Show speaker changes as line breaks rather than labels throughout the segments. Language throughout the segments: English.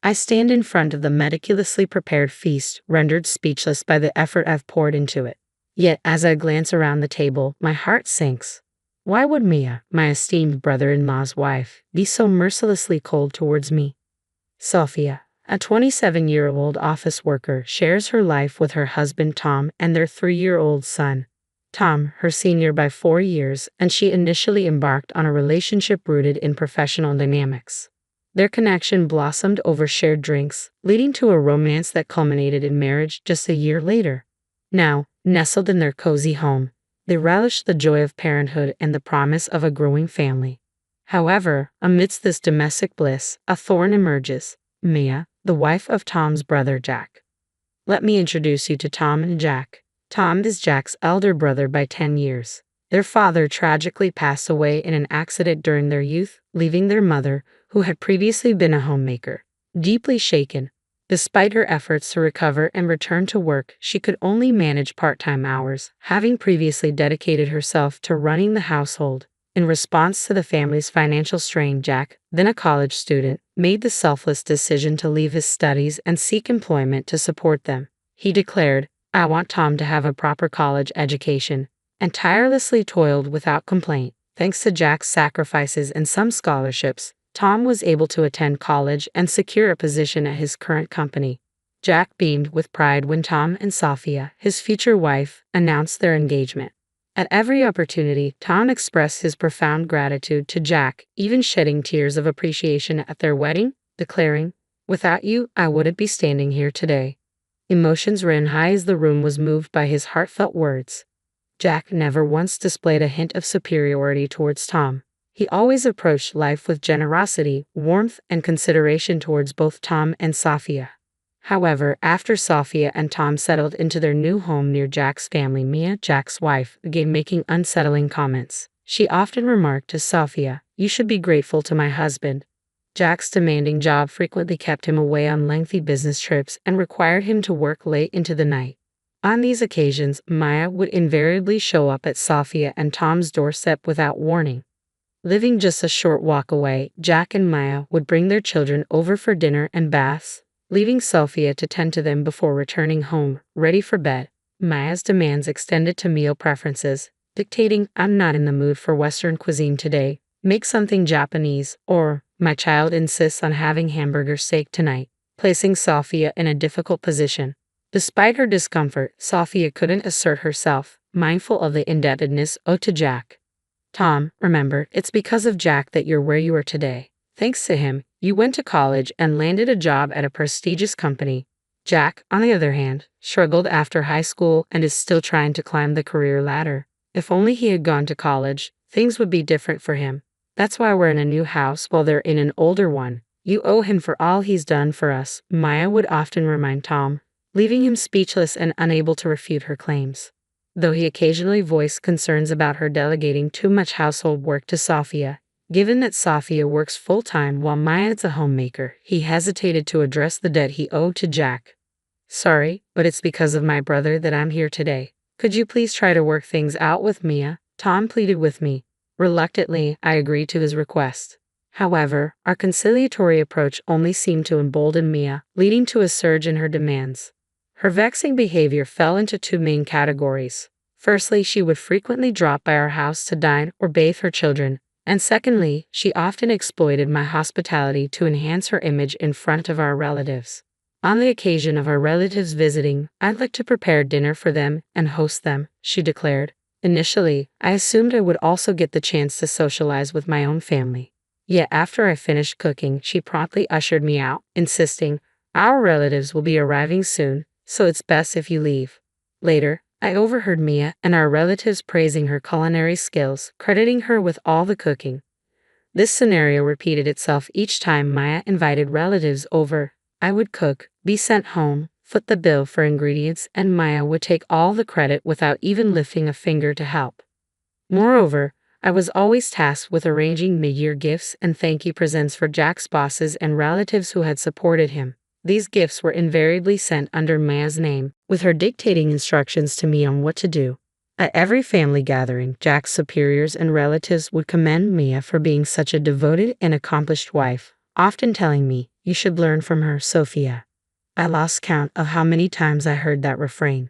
I stand in front of the meticulously prepared feast, rendered speechless by the effort I've poured into it. Yet, as I glance around the table, my heart sinks. Why would Mia, my esteemed brother-in-law's wife, be so mercilessly cold towards me? Sophia, a 27-year-old office worker, shares her life with her husband Tom and their 3-year-old son. Tom, her senior by 4 years, and she initially embarked on a relationship rooted in professional dynamics. Their connection blossomed over shared drinks, leading to a romance that culminated in marriage just a year later. Now, nestled in their cozy home, they relish the joy of parenthood and the promise of a growing family. However, amidst this domestic bliss, a thorn emerges: Mia, the wife of Tom's brother Jack. Let me introduce you to Tom and Jack. Tom is Jack's elder brother by 10 years. Their father tragically passed away in an accident during their youth, leaving their mother, who had previously been a homemaker, deeply shaken. Despite her efforts to recover and return to work, she could only manage part-time hours, having previously dedicated herself to running the household. In response to the family's financial strain, Jack, then a college student, made the selfless decision to leave his studies and seek employment to support them. He declared, "I want Tom to have a proper college education," and tirelessly toiled without complaint. Thanks to Jack's sacrifices and some scholarships, Tom was able to attend college and secure a position at his current company. Jack beamed with pride when Tom and Sophia, his future wife, announced their engagement. At every opportunity, Tom expressed his profound gratitude to Jack, even shedding tears of appreciation at their wedding, declaring, "Without you, I wouldn't be standing here today." Emotions ran high as the room was moved by his heartfelt words. Jack never once displayed a hint of superiority towards Tom. He always approached life with generosity, warmth, and consideration towards both Tom and Sophia. However, after Sophia and Tom settled into their new home near Jack's family, Mia, Jack's wife, began making unsettling comments. She often remarked to Sophia, "You should be grateful to my husband." Jack's demanding job frequently kept him away on lengthy business trips and required him to work late into the night. On these occasions, Maya would invariably show up at Sophia and Tom's doorstep without warning. Living just a short walk away, Jack and Maya would bring their children over for dinner and baths, leaving Sophia to tend to them before returning home, ready for bed. Maya's demands extended to meal preferences, dictating, "I'm not in the mood for Western cuisine today, make something Japanese," or, "My child insists on having hamburger steak tonight," placing Sophia in a difficult position. Despite her discomfort, Sophia couldn't assert herself, mindful of the indebtedness owed to Jack. "Tom, remember, it's because of Jack that you're where you are today. Thanks to him, you went to college and landed a job at a prestigious company." Jack, on the other hand, struggled after high school and is still trying to climb the career ladder. If only he had gone to college, things would be different for him. "That's why we're in a new house while they're in an older one. You owe him for all he's done for us," Maya would often remind Tom, leaving him speechless and unable to refute her claims. Though he occasionally voiced concerns about her delegating too much household work to Sophia, given that Sophia works full-time while Maya is a homemaker, he hesitated to address the debt he owed to Jack. "Sorry, but it's because of my brother that I'm here today. Could you please try to work things out with Mia?" Tom pleaded with me. Reluctantly, I agreed to his request. However, our conciliatory approach only seemed to embolden Mia, leading to a surge in her demands. Her vexing behavior fell into two main categories. Firstly, she would frequently drop by our house to dine or bathe her children, and secondly, she often exploited my hospitality to enhance her image in front of our relatives. On the occasion of our relatives visiting, I'd like to prepare dinner for them and host them, she declared. Initially, I assumed I would also get the chance to socialize with my own family. Yet after I finished cooking, she promptly ushered me out, insisting, "Our relatives will be arriving soon, so it's best if you leave." Later, I overheard Mia and our relatives praising her culinary skills, crediting her with all the cooking. This scenario repeated itself each time Maya invited relatives over. I would cook, be sent home, foot the bill for ingredients, and Maya would take all the credit without even lifting a finger to help. Moreover, I was always tasked with arranging mid-year gifts and thank you presents for Jack's bosses and relatives who had supported him. These gifts were invariably sent under Maya's name, with her dictating instructions to me on what to do. At every family gathering, Jack's superiors and relatives would commend Mia for being such a devoted and accomplished wife, often telling me, You should learn from her, Sophia. I lost count of how many times I heard that refrain.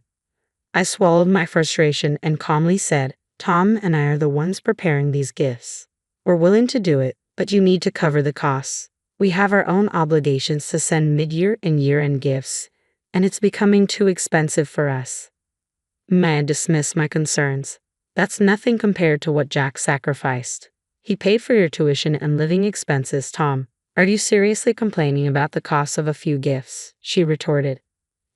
I swallowed my frustration and calmly said, Tom and I are the ones preparing these gifts. We're willing to do it, but you need to cover the costs. We have our own obligations to send mid-year and year-end gifts, and it's becoming too expensive for us. Maya dismissed my concerns. That's nothing compared to what Jack sacrificed. He paid for your tuition and living expenses, Tom. Are you seriously complaining about the cost of a few gifts? She retorted.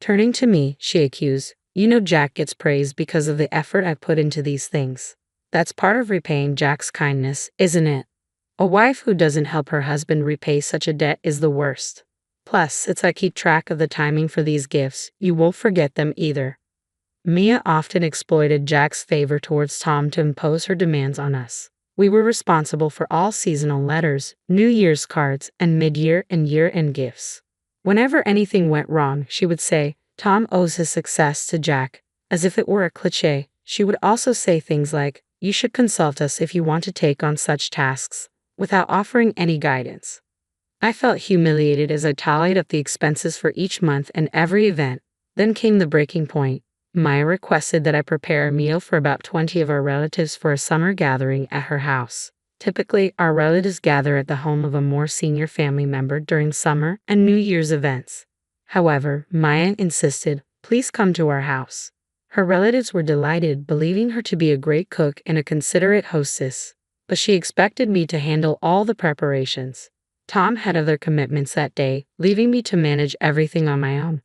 Turning to me, she accused, you know Jack gets praised because of the effort I put into these things. That's part of repaying Jack's kindness, isn't it? A wife who doesn't help her husband repay such a debt is the worst. Plus, since I keep track of the timing for these gifts, you won't forget them either. Mia often exploited Jack's favor towards Tom to impose her demands on us. We were responsible for all seasonal letters, New Year's cards, and mid-year and year-end gifts. Whenever anything went wrong, she would say, Tom owes his success to Jack. As if it were a cliché, she would also say things like, you should consult us if you want to take on such tasks, without offering any guidance. I felt humiliated as I tallied up the expenses for each month and every event. Then came the breaking point. Maya requested that I prepare a meal for about 20 of our relatives for a summer gathering at her house. Typically, our relatives gather at the home of a more senior family member during summer and New Year's events. However, Maya insisted, please come to our house. Her relatives were delighted, believing her to be a great cook and a considerate hostess, but she expected me to handle all the preparations. Tom had other commitments that day, leaving me to manage everything on my own.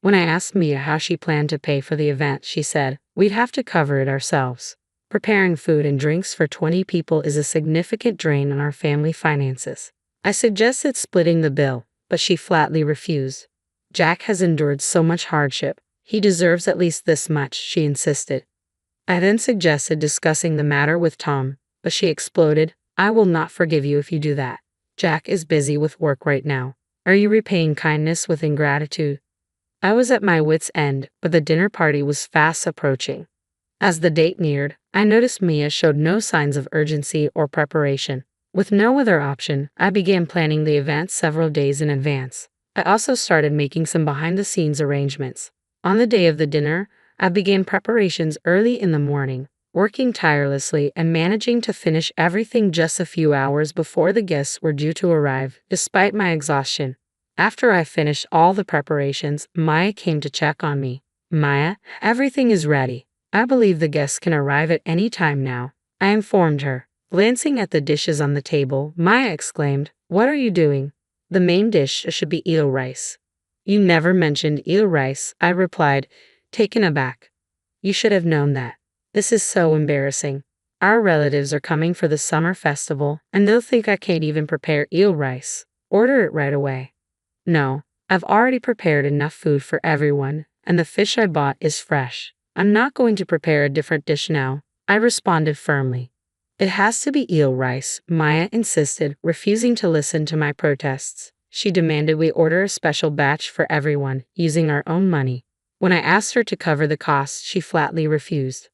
When I asked Mia how she planned to pay for the event, she said, we'd have to cover it ourselves. Preparing food and drinks for 20 people is a significant drain on our family finances. I suggested splitting the bill, but she flatly refused. Jack has endured so much hardship. He deserves at least this much, she insisted. I then suggested discussing the matter with Tom, but she exploded, I will not forgive you if you do that. Jack is busy with work right now. Are you repaying kindness with ingratitude? I was at my wit's end, but the dinner party was fast approaching. As the date neared, I noticed Mia showed no signs of urgency or preparation. With no other option, I began planning the event several days in advance. I also started making some behind-the-scenes arrangements. On the day of the dinner, I began preparations early in the morning, working tirelessly and managing to finish everything just a few hours before the guests were due to arrive, despite my exhaustion. After I finished all the preparations, Maya came to check on me. Maya, everything is ready. I believe the guests can arrive at any time now, I informed her. Glancing at the dishes on the table, Maya exclaimed, what are you doing? The main dish should be eel rice. You never mentioned eel rice, I replied, taken aback. You should have known that. This is so embarrassing. Our relatives are coming for the summer festival, and they'll think I can't even prepare eel rice. Order it right away. No, I've already prepared enough food for everyone, and the fish I bought is fresh. I'm not going to prepare a different dish now, I responded firmly. It has to be eel rice, Maya insisted, refusing to listen to my protests. She demanded we order a special batch for everyone, using our own money. When I asked her to cover the costs, she flatly refused.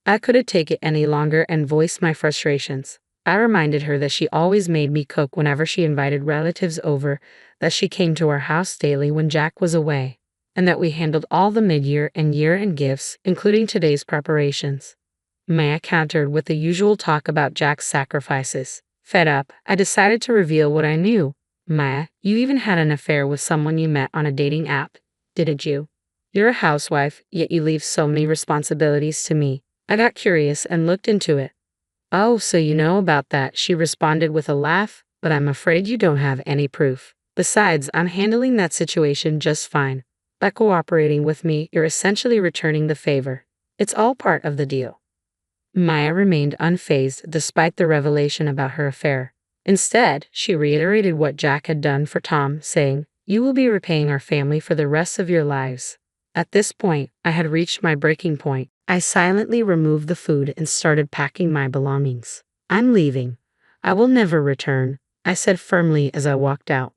I couldn't take it any longer and voiced my frustrations. I reminded her that she always made me cook whenever she invited relatives over, that she came to our house daily when Jack was away, and that we handled all the mid-year and year-end gifts, including today's preparations. Maya countered with the usual talk about Jack's sacrifices. Fed up, I decided to reveal what I knew. Maya, you even had an affair with someone you met on a dating app, didn't you? You're a housewife, yet you leave so many responsibilities to me. I got curious and looked into it. Oh, so you know about that, she responded with a laugh, but I'm afraid you don't have any proof. Besides, I'm handling that situation just fine. By cooperating with me, you're essentially returning the favor. It's all part of the deal. Maya remained unfazed despite the revelation about her affair. Instead, she reiterated what Jack had done for Tom, saying, you will be repaying our family for the rest of your lives. At this point, I had reached my breaking point. I silently removed the food and started packing my belongings. I'm leaving. I will never return, I said firmly as I walked out.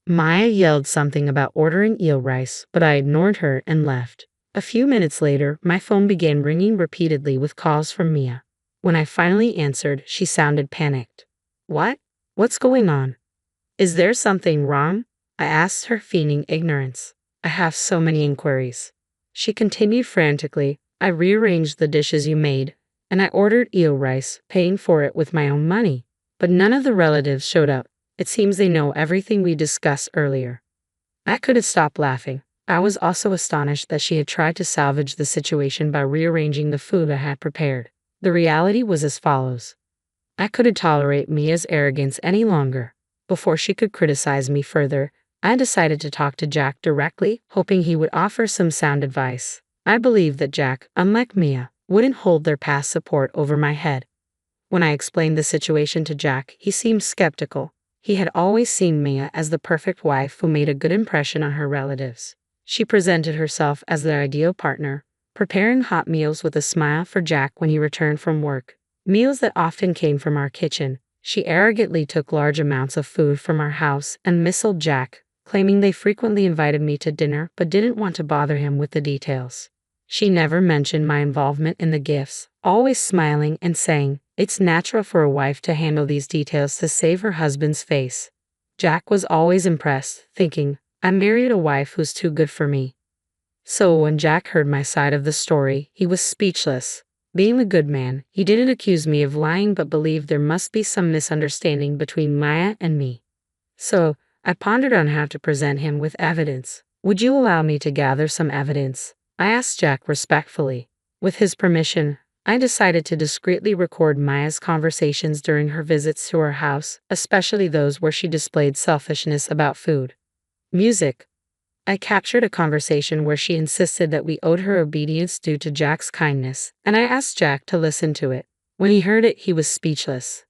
Maya yelled something about ordering eel rice, but I ignored her and left. A few minutes later, my phone began ringing repeatedly with calls from Mia. When I finally answered, she sounded panicked. What? What's going on? Is there something wrong? I asked her, feigning ignorance. I have so many inquiries. She continued frantically. I rearranged the dishes you made, and I ordered eel rice, paying for it with my own money. But none of the relatives showed up. It seems they know everything we discussed earlier. I couldn't stop laughing. I was also astonished that she had tried to salvage the situation by rearranging the food I had prepared. The reality was as follows. I couldn't tolerate Mia's arrogance any longer. Before she could criticize me further, I decided to talk to Jack directly, hoping he would offer some sound advice. I believed that Jack, unlike Mia, wouldn't hold their past support over my head. When I explained the situation to Jack, he seemed skeptical. He had always seen Mia as the perfect wife who made a good impression on her relatives. She presented herself as their ideal partner, preparing hot meals with a smile for Jack when he returned from work. Meals that often came from our kitchen. She arrogantly took large amounts of food from our house and missiled Jack, claiming they frequently invited me to dinner but didn't want to bother him with the details. She never mentioned my involvement in the gifts, always smiling and saying, "It's natural for a wife to handle these details to save her husband's face." Jack was always impressed, thinking, I married a wife who's too good for me. So when Jack heard my side of the story, he was speechless. Being a good man, he didn't accuse me of lying but believed there must be some misunderstanding between Maya and me. So, I pondered on how to present him with evidence. Would you allow me to gather some evidence? I asked Jack respectfully. With his permission, I decided to discreetly record Maya's conversations during her visits to our house, especially those where she displayed selfishness about food. Music. I captured a conversation where she insisted that we owed her obedience due to Jack's kindness, and I asked Jack to listen to it. When he heard it, he was speechless.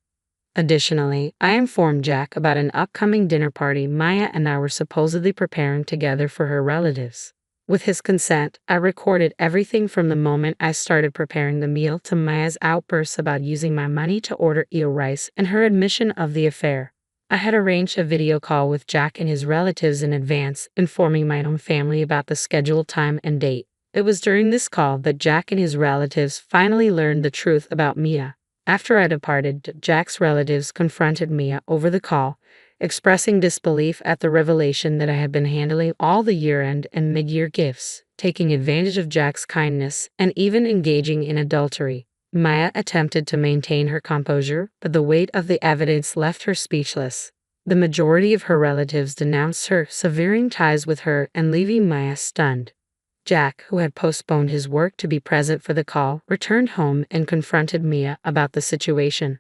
Additionally, I informed Jack about an upcoming dinner party Maya and I were supposedly preparing together for her relatives. With his consent, I recorded everything from the moment I started preparing the meal to Maya's outbursts about using my money to order eel rice and her admission of the affair. I had arranged a video call with Jack and his relatives in advance, informing my own family about the scheduled time and date. It was during this call that Jack and his relatives finally learned the truth about Mia. After I departed, Jack's relatives confronted Mia over the call, expressing disbelief at the revelation that I had been handling all the year-end and mid-year gifts, taking advantage of Jack's kindness, and even engaging in adultery. Maya attempted to maintain her composure, but the weight of the evidence left her speechless. The majority of her relatives denounced her, severing ties with her and leaving Maya stunned. Jack, who had postponed his work to be present for the call, returned home and confronted Mia about the situation.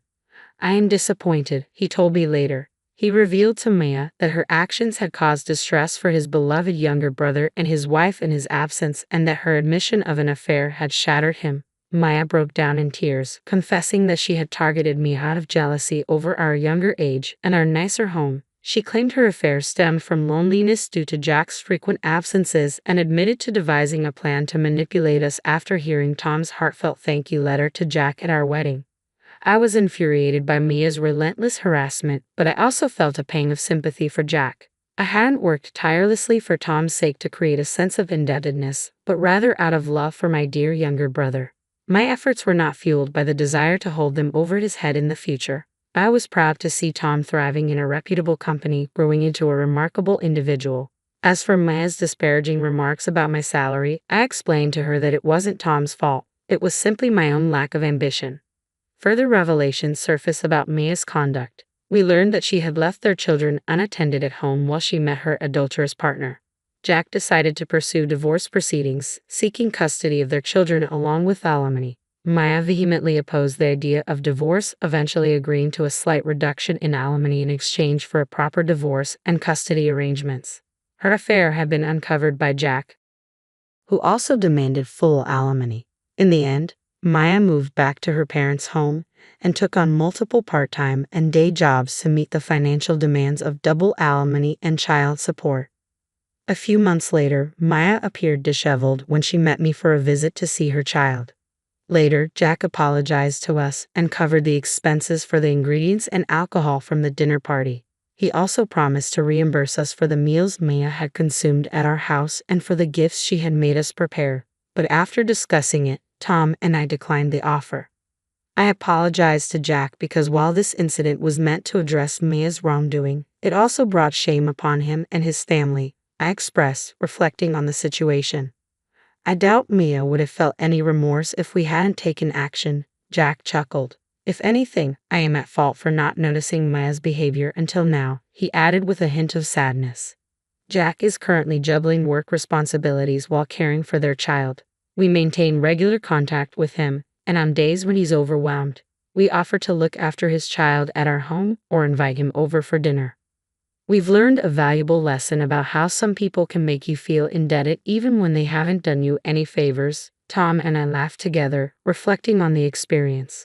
I am disappointed, he told me later. He revealed to Mia that her actions had caused distress for his beloved younger brother and his wife in his absence, and that her admission of an affair had shattered him. Maya broke down in tears, confessing that she had targeted me out of jealousy over our younger age and our nicer home. She claimed her affair stemmed from loneliness due to Jack's frequent absences and admitted to devising a plan to manipulate us after hearing Tom's heartfelt thank you letter to Jack at our wedding. I was infuriated by Mia's relentless harassment, but I also felt a pang of sympathy for Jack. I hadn't worked tirelessly for Tom's sake to create a sense of indebtedness, but rather out of love for my dear younger brother. My efforts were not fueled by the desire to hold them over his head in the future. I was proud to see Tom thriving in a reputable company, growing into a remarkable individual. As for Maya's disparaging remarks about my salary, I explained to her that it wasn't Tom's fault. It was simply my own lack of ambition. Further revelations surfaced about Maya's conduct. We learned that she had left their children unattended at home while she met her adulterous partner. Jack decided to pursue divorce proceedings, seeking custody of their children along with alimony. Maya vehemently opposed the idea of divorce, eventually agreeing to a slight reduction in alimony in exchange for a proper divorce and custody arrangements. Her affair had been uncovered by Jack, who also demanded full alimony. In the end, Maya moved back to her parents' home and took on multiple part-time and day jobs to meet the financial demands of double alimony and child support. A few months later, Maya appeared disheveled when she met me for a visit to see her child. Later, Jack apologized to us and covered the expenses for the ingredients and alcohol from the dinner party. He also promised to reimburse us for the meals Maya had consumed at our house and for the gifts she had made us prepare. But after discussing it, Tom and I declined the offer. I apologized to Jack because while this incident was meant to address Mia's wrongdoing, it also brought shame upon him and his family, I expressed, reflecting on the situation. I doubt Mia would have felt any remorse if we hadn't taken action, Jack chuckled. If anything, I am at fault for not noticing Mia's behavior until now, he added with a hint of sadness. Jack is currently juggling work responsibilities while caring for their child. We maintain regular contact with him, and on days when he's overwhelmed, we offer to look after his child at our home or invite him over for dinner. We've learned a valuable lesson about how some people can make you feel indebted even when they haven't done you any favors. Tom and I laughed together, reflecting on the experience.